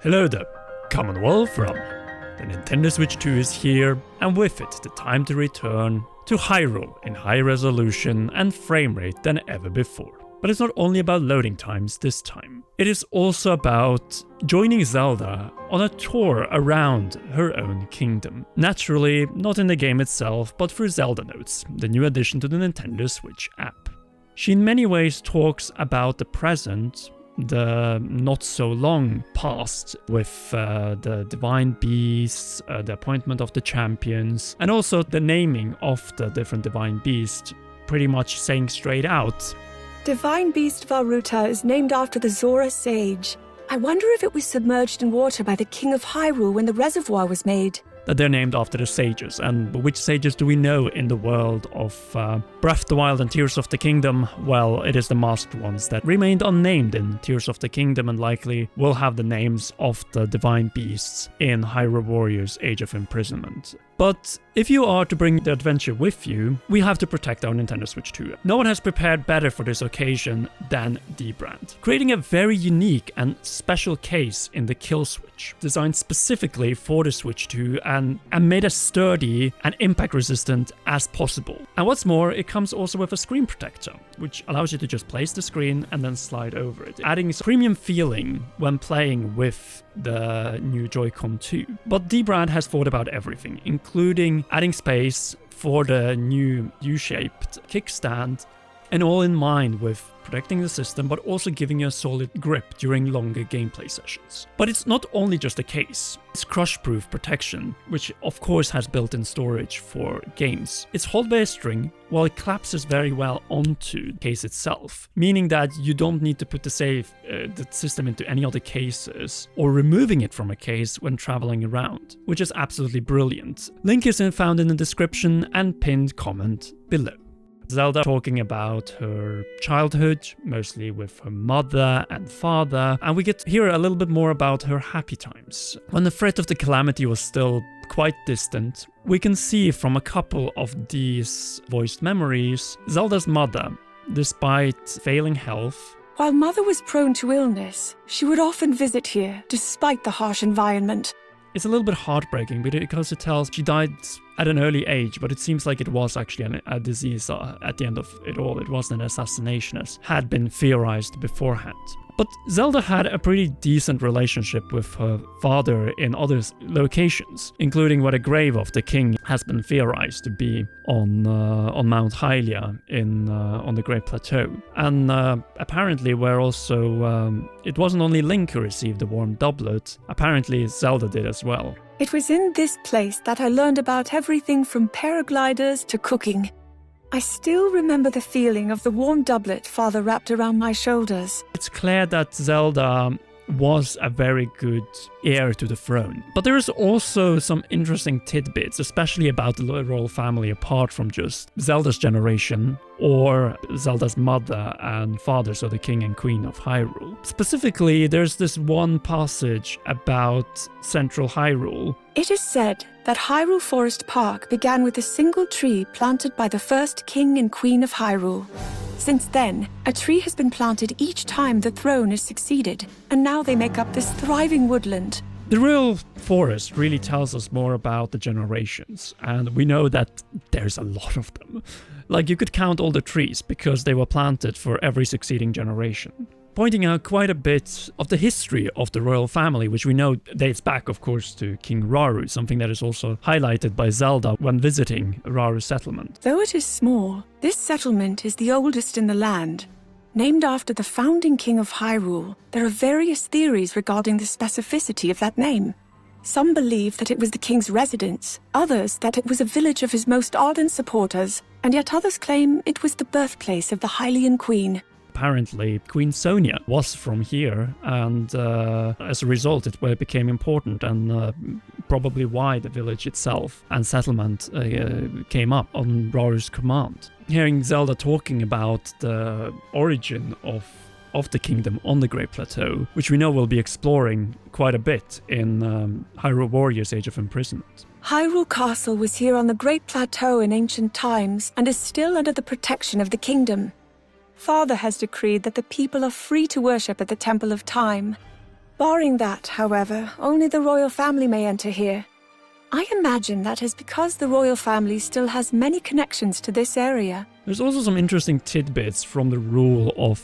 Hello there, Commonwealth from the Nintendo Switch 2 is here, and with it the time to return to Hyrule in higher resolution and frame rate than ever before. But it's not only about loading times this time. It is also about joining Zelda on a tour around her own kingdom. Naturally, not in the game itself, but through Zelda Notes, the new addition to the Nintendo Switch app. She in many ways talks about the present, the not so long past with the divine beasts, the appointment of the champions, and also the naming of the different divine beasts, pretty much saying straight out, Divine Beast Varuta is named after the Zora Sage. I wonder if it was submerged in water by the King of Hyrule when the reservoir was made. That they're named after the sages. And which sages do we know in the world of Breath of the Wild and Tears of the Kingdom? Well, it is the masked ones that remained unnamed in Tears of the Kingdom and likely will have the names of the divine beasts in Hyrule Warriors Age of Imprisonment. But if you are to bring the adventure with you, we have to protect our Nintendo Switch 2. No one has prepared better for this occasion than Dbrand, creating a very unique and special case in the kill switch, designed specifically for the Switch 2 and made as sturdy and impact resistant as possible. And what's more, it comes also with a screen protector, which allows you to just place the screen and then slide over it, adding a premium feeling when playing with the new Joy-Con 2. But Dbrand has thought about everything, including adding space for the new U-shaped kickstand, and all in mind with protecting the system but also giving you a solid grip during longer gameplay sessions. But it's not only just a case, it's crush-proof protection, which of course has built-in storage for games. It's held by a string, while it collapses very well onto the case itself, meaning that you don't need to put the system into any other cases or removing it from a case when traveling around, which is absolutely brilliant. Link is found in the description and pinned comment below. Zelda talking about her childhood, mostly with her mother and father, and we get to hear a little bit more about her happy times. When the threat of the Calamity was still quite distant, we can see from a couple of these voiced memories, Zelda's mother, despite failing health, While Mother was prone to illness, she would often visit here, despite the harsh environment. it's a little bit heartbreaking because it tells she died at an early age, but it seems like it was actually a disease at the end of it all. It wasn't an assassination as had been theorized beforehand. But Zelda had a pretty decent relationship with her father in other locations, including where the grave of the king has been theorized to be on Mount Hylia on the Great Plateau. And apparently where also it wasn't only Link who received the warm doublet, apparently Zelda did as well. It was in this place that I learned about everything from paragliders to cooking. I still remember the feeling of the warm doublet Father wrapped around my shoulders. It's clear that Zelda was a very good heir to the throne. But there is also some interesting tidbits, especially about the royal family apart from just Zelda's generation or Zelda's mother and father, so the king and queen of Hyrule. Specifically, there's this one passage about central Hyrule. It is said that Hyrule Forest Park began with a single tree planted by the first king and queen of Hyrule. Since then, a tree has been planted each time the throne is succeeded, and now they make up this thriving woodland. The real forest really tells us more about the generations, and we know that there's a lot of them. Like, you could count all the trees because they were planted for every succeeding generation, pointing out quite a bit of the history of the royal family, which we know dates back, of course, to King Rauru, something that is also highlighted by Zelda when visiting Rauru's settlement. Though it is small, this settlement is the oldest in the land. Named after the founding king of Hyrule, there are various theories regarding the specificity of that name. Some believe that it was the king's residence, others that it was a village of his most ardent supporters, and yet others claim it was the birthplace of the Hylian queen. Apparently, Queen Sonia was from here, and as a result it became important, and probably why the village itself and settlement came up on Rauru's command. Hearing Zelda talking about the origin of the kingdom on the Great Plateau, which we know we'll be exploring quite a bit in Hyrule Warriors Age of Imprisonment. Hyrule Castle was here on the Great Plateau in ancient times and is still under the protection of the kingdom. Father has decreed that the people are free to worship at the Temple of Time. Barring that, however, only the royal family may enter here. I imagine that is because the royal family still has many connections to this area. There's also some interesting tidbits from the rule of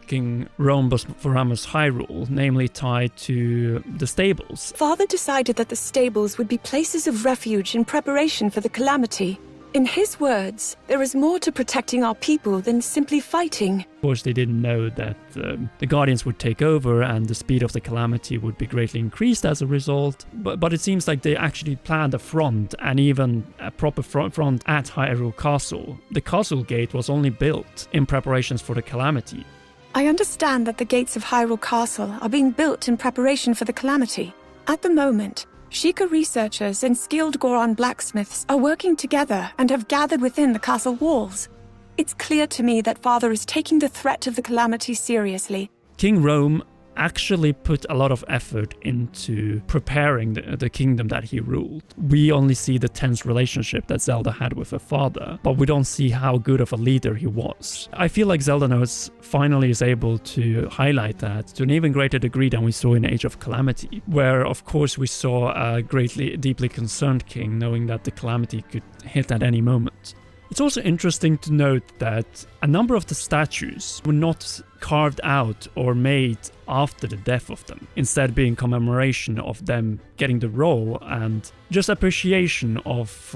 King Rhombus Foramus Hyrule, namely tied to the stables. Father decided that the stables would be places of refuge in preparation for the Calamity. In his words, there is more to protecting our people than simply fighting. Of course, they didn't know that the Guardians would take over and the speed of the Calamity would be greatly increased as a result. But it seems like they actually planned a front, and even a proper front at Hyrule Castle. The castle gate was only built in preparations for the Calamity. I understand that the gates of Hyrule Castle are being built in preparation for the Calamity. At the moment, Sheikah researchers and skilled Goron blacksmiths are working together and have gathered within the castle walls. It's clear to me that Father is taking the threat of the Calamity seriously. King Rome actually put a lot of effort into preparing the kingdom that he ruled. We only see the tense relationship that Zelda had with her father, but we don't see how good of a leader he was. I feel like Zelda Notes finally is able to highlight that to an even greater degree than we saw in Age of Calamity, where of course we saw a deeply concerned king knowing that the Calamity could hit at any moment. It's also interesting to note that a number of the statues were not carved out or made after the death of them, instead being commemoration of them getting the role and just appreciation of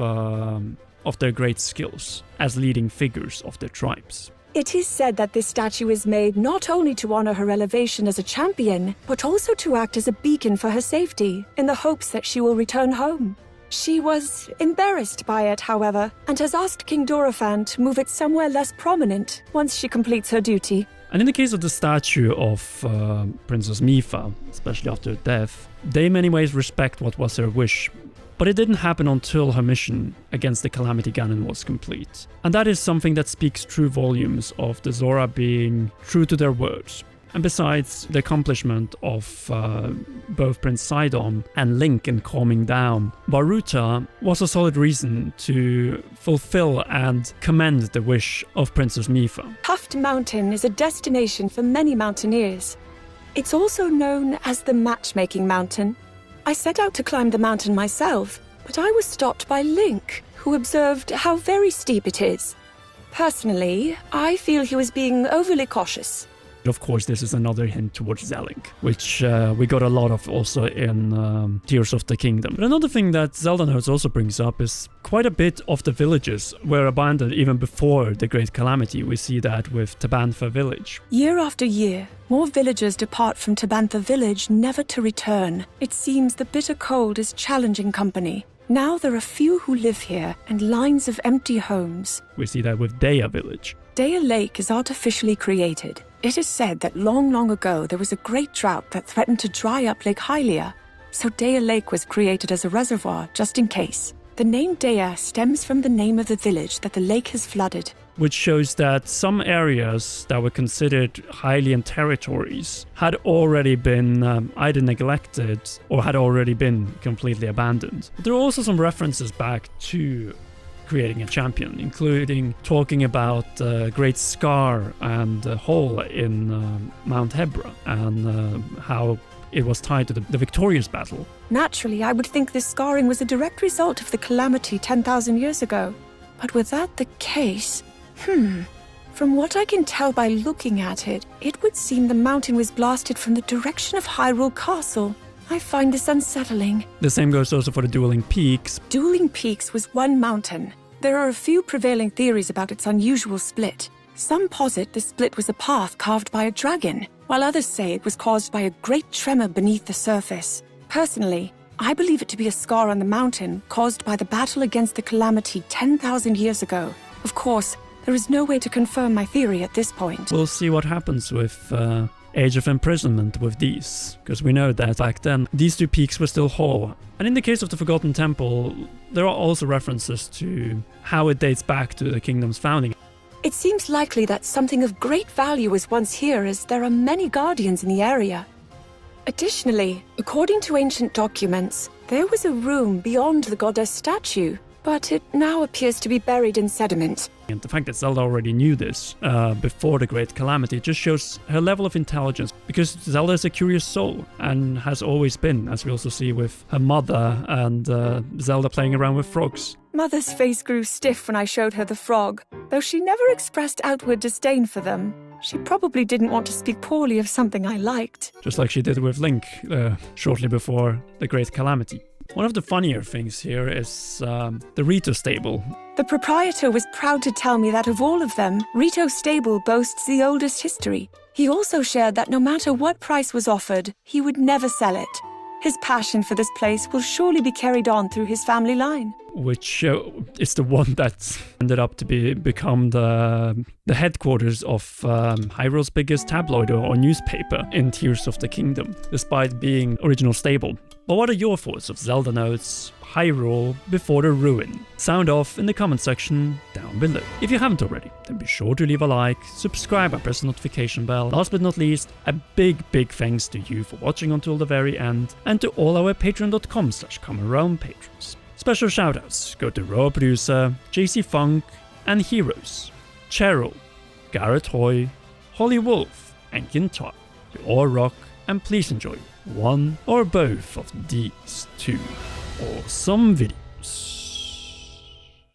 their great skills as leading figures of their tribes. It is said that this statue is made not only to honor her elevation as a champion, but also to act as a beacon for her safety, in the hopes that she will return home. She was embarrassed by it, however, and has asked King Dorephan to move it somewhere less prominent once she completes her duty. And in the case of the statue of Princess Mipha, especially after her death, they in many ways respect what was her wish. But it didn't happen until her mission against the Calamity Ganon was complete. And that is something that speaks true volumes of the Zora being true to their words. And besides the accomplishment of both Prince Sidon and Link in calming down, Vah Ruta was a solid reason to fulfill and commend the wish of Princess Mipha. Tuft Mountain is a destination for many mountaineers. It's also known as the Matchmaking Mountain. I set out to climb the mountain myself, but I was stopped by Link, who observed how very steep it is. Personally, I feel he was being overly cautious. Of course, this is another hint towards Zelink, which we got a lot of also in Tears of the Kingdom. But another thing that Zelda Notes also brings up is quite a bit of the villages were abandoned even before the Great Calamity. We see that with Tabantha Village. Year after year, more villagers depart from Tabantha Village never to return. It seems the bitter cold is challenging company. Now there are few who live here and lines of empty homes. We see that with Daya Village. Daya Lake is artificially created. It is said that long ago there was a great drought that threatened to dry up Lake Hylia. So Daya Lake was created as a reservoir just in case. The name Daya stems from the name of the village that the lake has flooded. Which shows that some areas that were considered Hylian territories had already been either neglected or had already been completely abandoned. But there are also some references back to creating a champion, including talking about Great Scar and Hole in Mount Hebra and how it was tied to the victorious battle. Naturally, I would think this scarring was a direct result of the Calamity 10,000 years ago. But was that the case? From what I can tell by looking at it, it would seem the mountain was blasted from the direction of Hyrule Castle. I find this unsettling. The same goes also for the Dueling Peaks. Dueling Peaks was one mountain. There are a few prevailing theories about its unusual split. Some posit the split was a path carved by a dragon, while others say it was caused by a great tremor beneath the surface. Personally, I believe it to be a scar on the mountain caused by the battle against the Calamity 10,000 years ago. Of course, there is no way to confirm my theory at this point. We'll see what happens with Age of Imprisonment with these, because we know that back then these two peaks were still whole. And in the case of the Forgotten Temple, there are also references to how it dates back to the kingdom's founding. It seems likely that something of great value was once here, as there are many guardians in the area. Additionally, according to ancient documents, there was a room beyond the goddess statue, but it now appears to be buried in sediment. And the fact that Zelda already knew this before the Great Calamity just shows her level of intelligence, because Zelda is a curious soul and has always been, as we also see with her mother and Zelda playing around with frogs. Mother's face grew stiff when I showed her the frog, though she never expressed outward disdain for them. She probably didn't want to speak poorly of something I liked. Just like she did with Link shortly before the Great Calamity. One of the funnier things here is the Rito stable. The proprietor was proud to tell me that of all of them, Rito's stable boasts the oldest history. He also shared that no matter what price was offered, he would never sell it. His passion for this place will surely be carried on through his family line. Which is the one that ended up to become the headquarters of Hyrule's biggest tabloid or newspaper in Tears of the Kingdom, despite being original stable. But what are your thoughts of Zelda Notes Hyrule Before the Ruin? Sound off in the comment section down below. If you haven't already, then be sure to leave a like, subscribe and press the notification bell. Last but not least, a big thanks to you for watching until the very end, and to all our patreon.com/comearound patrons. Special shoutouts go to Raw Producer, JC Funk, and Heroes, Cheryl, Garrett Hoy, Holly Wolf, and Gintar. You all rock, and please enjoy one or both of these two awesome videos.